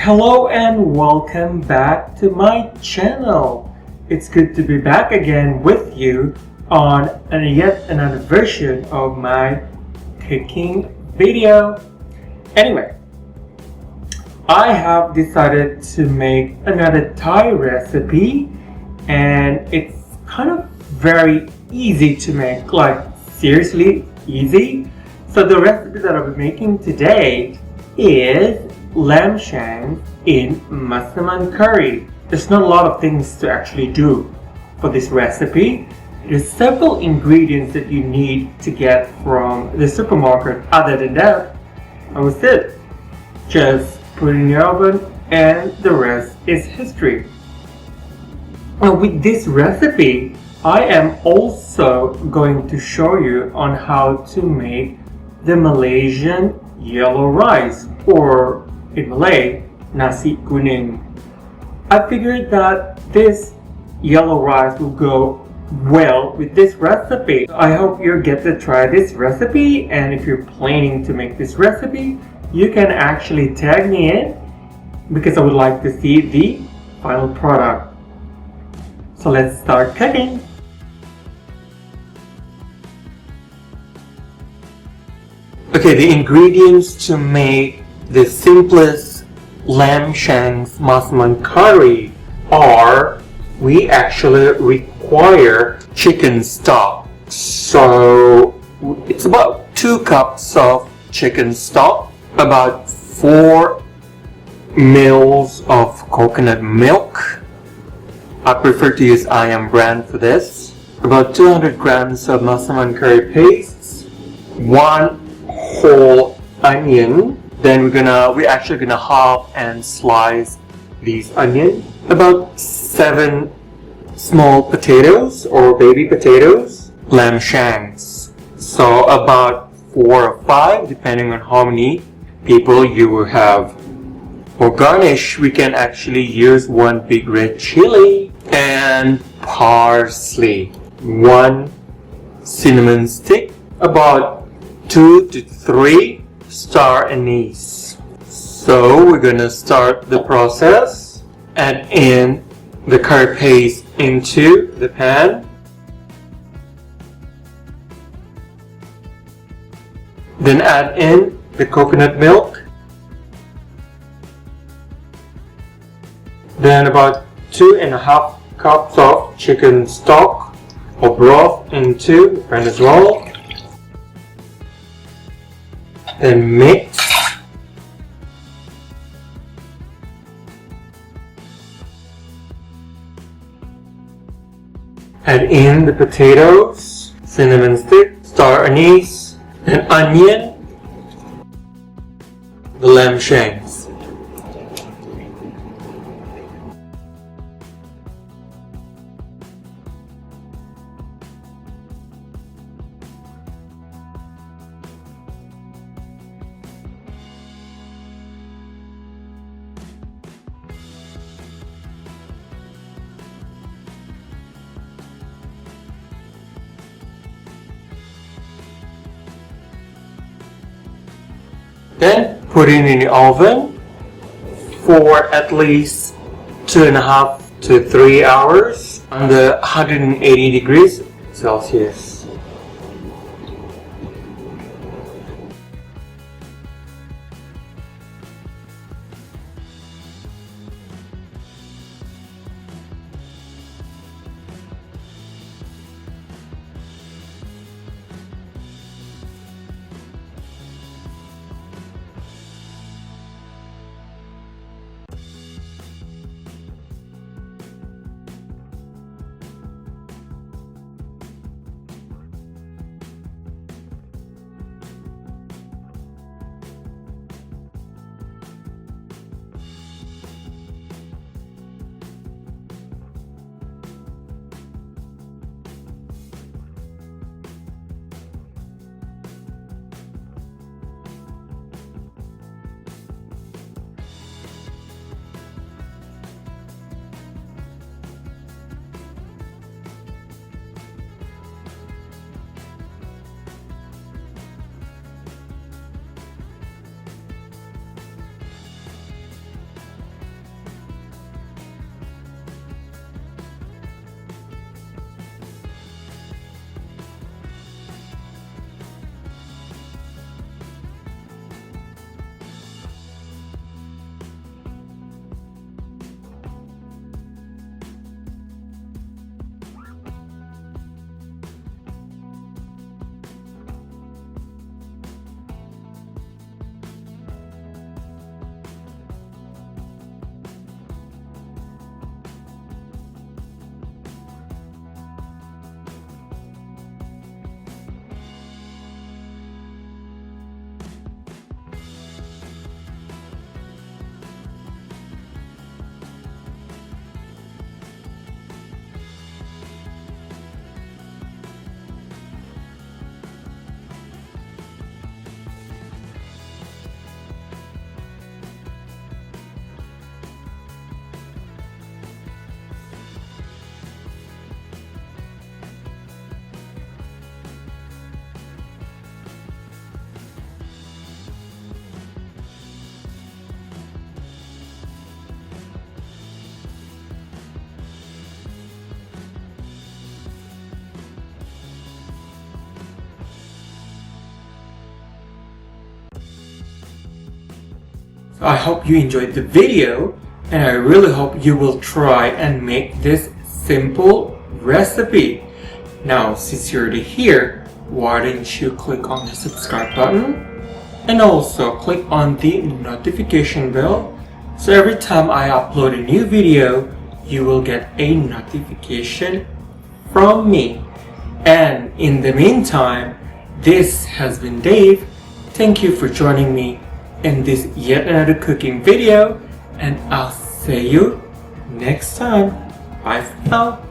Hello and welcome back to my channel. It's good to be back again with you on yet another version of my cooking video. Anyway, I have decided to make another Thai recipe and it's kind of very easy to make, like seriously easy. So the recipe that I'll be making today is Lamb Shanks in Massaman Curry. There's not a lot of things to actually do for this recipe. There's several ingredients that you need to get from the supermarket. Other than that was it. Just put it in the oven and the rest is history. Now with this recipe, I am also going to show you on how to make the Malaysian Yellow Rice, or in Malay, Nasi Kuning. I figured that this yellow rice will go well with this recipe. I hope you get to try this recipe, and if you're planning to make this recipe, you can actually tag me in because I would like to see the final product. So let's start cooking. Okay, the ingredients to make the simplest Lamb Shanks Massaman Curry are, we actually require chicken stock. So it's about 2 cups of chicken stock, about 4 mils of coconut milk. I prefer to use brand for this. About 200 grams of Massaman Curry Paste, 1 whole onion. Then we're actually gonna halve and slice these onions. About 7 small potatoes or baby potatoes. Lamb shanks. So about 4 or 5 depending on how many people you will have. For garnish, we can actually use 1 big red chilli and parsley. 1 cinnamon stick. About 2 to 3 star anise. So we're gonna start the process. Add in the curry paste into the pan. Then add in the coconut milk. Then about 2.5 cups of chicken stock or broth into the pan as well. Then mix. Add in the potatoes, cinnamon stick, star anise, and onion, the lamb shanks. Then put it in the oven for at least 2.5 to 3 hours under 180 degrees Celsius. I hope you enjoyed the video, and I really hope you will try and make this simple recipe. Now, since you're already here, why don't you click on the subscribe button and also click on the notification bell, so every time I upload a new video, you will get a notification from me. And in the meantime, this has been Dave. Thank you for joining me in this yet another cooking video, and I'll see you next time. Bye for now.